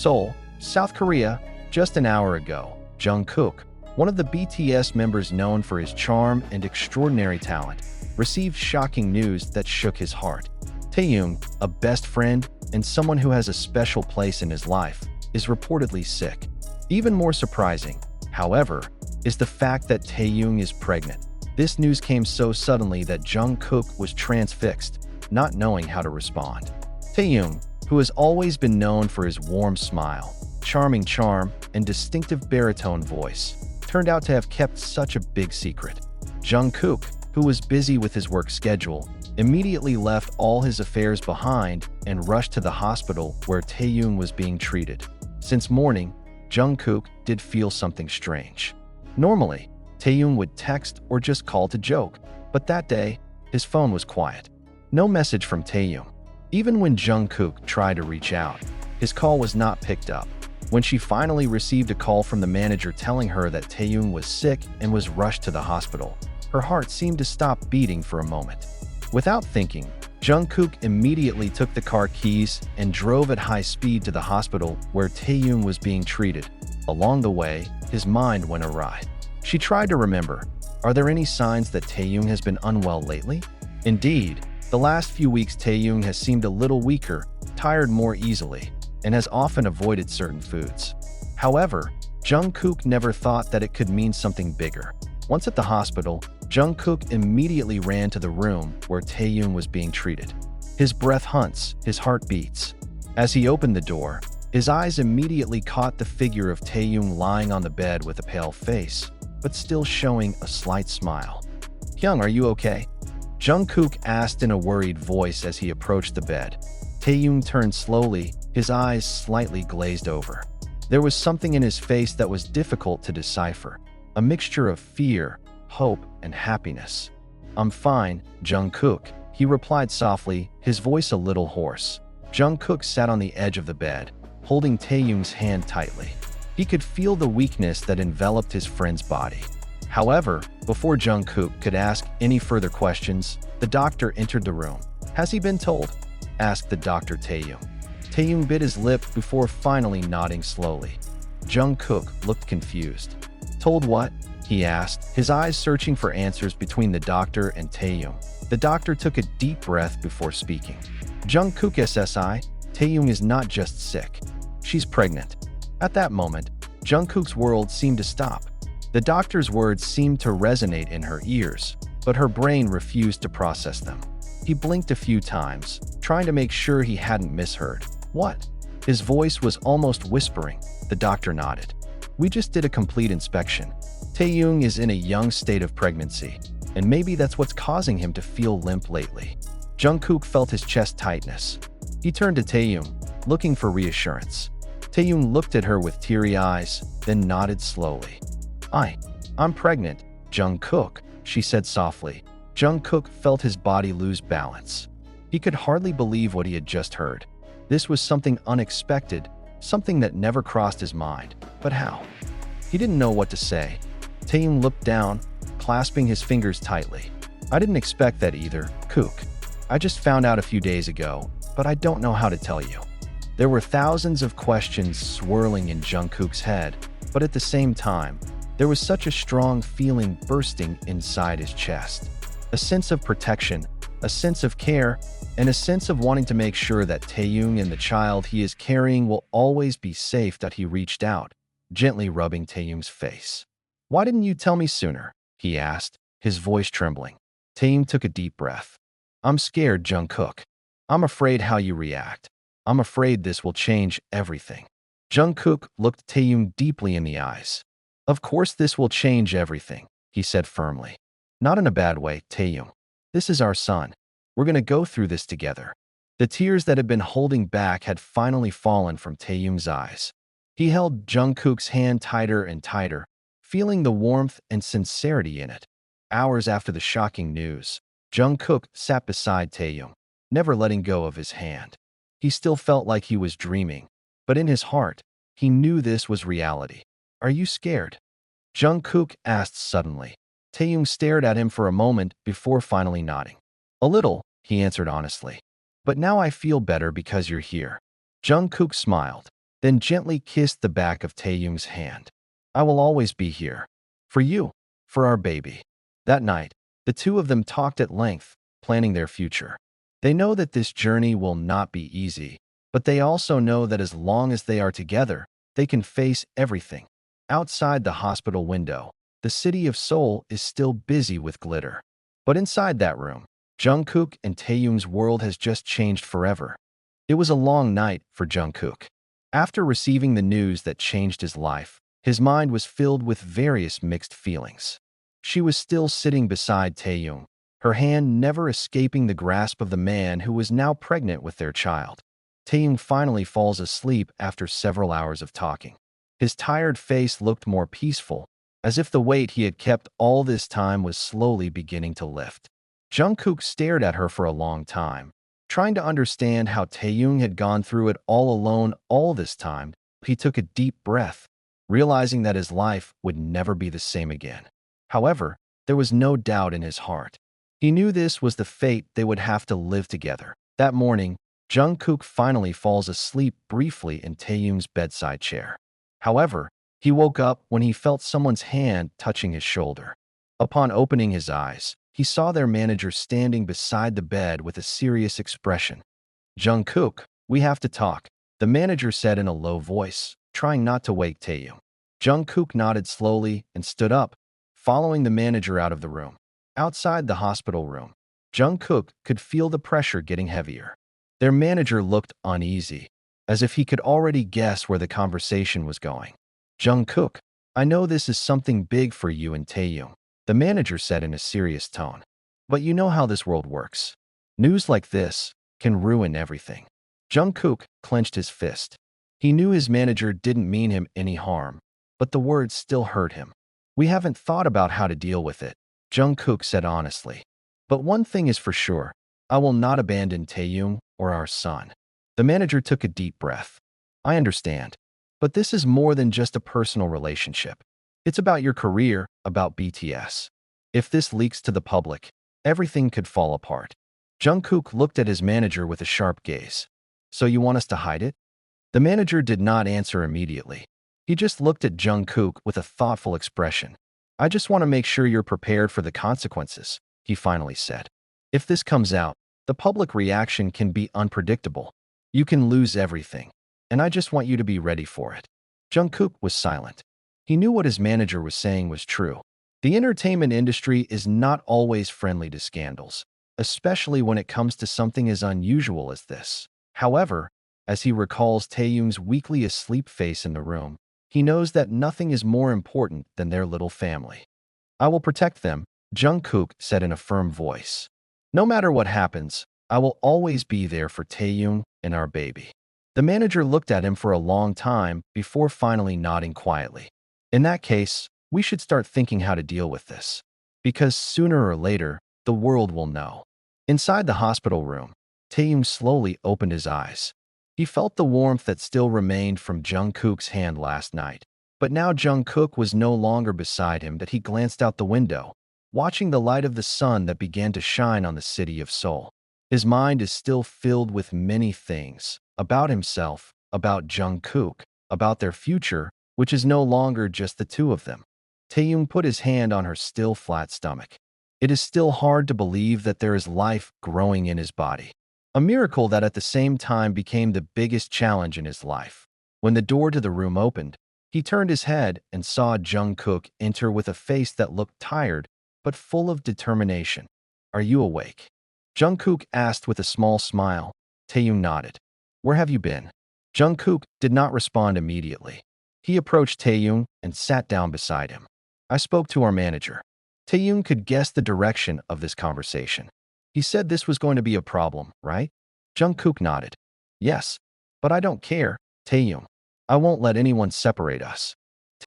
Seoul, South Korea, just an hour ago, Jungkook, one of the BTS members known for his charm and extraordinary talent, received shocking news that shook his heart. Taehyung, a best friend and someone who has a special place in his life, is reportedly sick. Even more surprising, however, is the fact that Taehyung is pregnant. This news came so suddenly that Jungkook was transfixed, not knowing how to respond. Taehyung, who has always been known for his warm smile, charming charm, and distinctive baritone voice, turned out to have kept such a big secret. Jungkook, who was busy with his work schedule, immediately left all his affairs behind and rushed to the hospital where Taehyung was being treated. Since morning, Jungkook did feel something strange. Normally, Taehyung would text or just call to joke, but that day, his phone was quiet. No message from Taehyung. Even when Jungkook tried to reach out, his call was not picked up. When she finally received a call from the manager telling her that Taehyung was sick and was rushed to the hospital, her heart seemed to stop beating for a moment. Without thinking, Jungkook immediately took the car keys and drove at high speed to the hospital where Taehyung was being treated. Along the way, his mind went awry. She tried to remember, are there any signs that Taehyung has been unwell lately? Indeed, the last few weeks Taehyung has seemed a little weaker, tired more easily, and has often avoided certain foods. However, Jungkook never thought that it could mean something bigger. Once at the hospital, Jungkook immediately ran to the room where Taehyung was being treated. His breath hunts, his heart beats. As he opened the door, his eyes immediately caught the figure of Taehyung lying on the bed with a pale face, but still showing a slight smile. "Hyung, are you okay?" Jungkook asked in a worried voice as he approached the bed. Taehyung turned slowly, his eyes slightly glazed over. There was something in his face that was difficult to decipher, a mixture of fear, hope, and happiness. "I'm fine, Jungkook," he replied softly, his voice a little hoarse. Jungkook sat on the edge of the bed, holding Taehyung's hand tightly. He could feel the weakness that enveloped his friend's body. However, before Jungkook could ask any further questions, the doctor entered the room. "Has he been told?" asked the doctor Taehyung. Taehyung bit his lip before finally nodding slowly. Jungkook looked confused. "Told what?" he asked, his eyes searching for answers between the doctor and Taehyung. The doctor took a deep breath before speaking. "Jungkook SSI, Taehyung is not just sick. She's pregnant." At that moment, Jungkook's world seemed to stop. The doctor's words seemed to resonate in her ears, but her brain refused to process them. He blinked a few times, trying to make sure he hadn't misheard. "What?" His voice was almost whispering. The doctor nodded. "We just did a complete inspection. Taehyung is in a young state of pregnancy, and maybe that's what's causing him to feel limp lately." Jungkook felt his chest tightness. He turned to Taehyung, looking for reassurance. Taehyung looked at her with teary eyes, then nodded slowly. I'm pregnant, Jungkook," she said softly. Jungkook felt his body lose balance. He could hardly believe what he had just heard. This was something unexpected, something that never crossed his mind. But how? He didn't know what to say. Taehyung looked down, clasping his fingers tightly. "I didn't expect that either, Kook. I just found out a few days ago, but I don't know how to tell you." There were thousands of questions swirling in Jungkook's head, but at the same time, there was such a strong feeling bursting inside his chest. A sense of protection, a sense of care, and a sense of wanting to make sure that Taehyung and the child he is carrying will always be safe. That he reached out, gently rubbing Taehyung's face. "Why didn't you tell me sooner?" he asked, his voice trembling. Taehyung took a deep breath. "I'm scared, Jungkook. I'm afraid how you react. I'm afraid this will change everything." Jungkook looked Taehyung deeply in the eyes. "Of course this will change everything," he said firmly. "Not in a bad way, Taehyung. This is our son. We're going to go through this together." The tears that had been holding back had finally fallen from Taehyung's eyes. He held Jungkook's hand tighter and tighter, feeling the warmth and sincerity in it. Hours after the shocking news, Jungkook sat beside Taehyung, never letting go of his hand. He still felt like he was dreaming, but in his heart, he knew this was reality. "Are you scared?" Jungkook asked suddenly. Taehyung stared at him for a moment before finally nodding. "A little," he answered honestly. "But now I feel better because you're here." Jungkook smiled. then gently kissed the back of Taehyung's hand. "I will always be here. For you. For our baby." That night, the two of them talked at length, planning their future. They know that this journey will not be easy, but they also know that as long as they are together, they can face everything. Outside the hospital window, the city of Seoul is still busy with glitter. But inside that room, Jungkook and Taehyung's world has just changed forever. It was a long night for Jungkook. After receiving the news that changed his life, his mind was filled with various mixed feelings. She was still sitting beside Taehyung, her hand never escaping the grasp of the man who was now pregnant with their child. Taehyung finally falls asleep after several hours of talking. His tired face looked more peaceful, as if the weight he had kept all this time was slowly beginning to lift. Jungkook stared at her for a long time, trying to understand how Taehyung had gone through it all alone all this time. He took a deep breath, realizing that his life would never be the same again. However, there was no doubt in his heart. He knew this was the fate they would have to live together. That morning, Jungkook finally falls asleep briefly in Taehyung's bedside chair. However, he woke up when he felt someone's hand touching his shoulder. Upon opening his eyes, he saw their manager standing beside the bed with a serious expression. "Jungkook, we have to talk," the manager said in a low voice, trying not to wake Taehyung. Jungkook nodded slowly and stood up, following the manager out of the room. Outside the hospital room, Jungkook could feel the pressure getting heavier. Their manager looked uneasy, as if he could already guess where the conversation was going. "Jungkook, I know this is something big for you and Taehyung," the manager said in a serious tone. "But you know how this world works. News like this can ruin everything." Jungkook clenched his fist. He knew his manager didn't mean him any harm, but the words still hurt him. "We haven't thought about how to deal with it," Jungkook said honestly. "But one thing is for sure, I will not abandon Taehyung or our son." The manager took a deep breath. "I understand. But this is more than just a personal relationship. It's about your career, about BTS. If this leaks to the public, everything could fall apart." Jungkook looked at his manager with a sharp gaze. "So you want us to hide it?" The manager did not answer immediately. He just looked at Jungkook with a thoughtful expression. "I just want to make sure you're prepared for the consequences," he finally said. "If this comes out, the public reaction can be unpredictable. You can lose everything, and I just want you to be ready for it." Jungkook was silent. He knew what his manager was saying was true. The entertainment industry is not always friendly to scandals, especially when it comes to something as unusual as this. However, as he recalls Taehyung's weekly asleep face in the room, he knows that nothing is more important than their little family. "I will protect them," Jungkook said in a firm voice. "No matter what happens, I will always be there for Taehyung and our baby." The manager looked at him for a long time before finally nodding quietly. "In that case, we should start thinking how to deal with this. Because sooner or later, the world will know." Inside the hospital room, Taehyung slowly opened his eyes. He felt the warmth that still remained from Jungkook's hand last night. But now Jungkook was no longer beside him that he glanced out the window, watching the light of the sun that began to shine on the city of Seoul. His mind is still filled with many things, about himself, about Jungkook, about their future, which is no longer just the two of them. Taehyung put his hand on her still flat stomach. It is still hard to believe that there is life growing in his body. A miracle that at the same time became the biggest challenge in his life. When the door to the room opened, he turned his head and saw Jungkook enter with a face that looked tired but full of determination. "Are you awake?" Jungkook asked with a small smile. Taehyung nodded. "Where have you been?" Jungkook did not respond immediately. He approached Taehyung and sat down beside him. "I spoke to our manager." Taehyung could guess the direction of this conversation. "He said this was going to be a problem, right?" Jungkook nodded. "Yes, but I don't care, Taehyung. I won't let anyone separate us."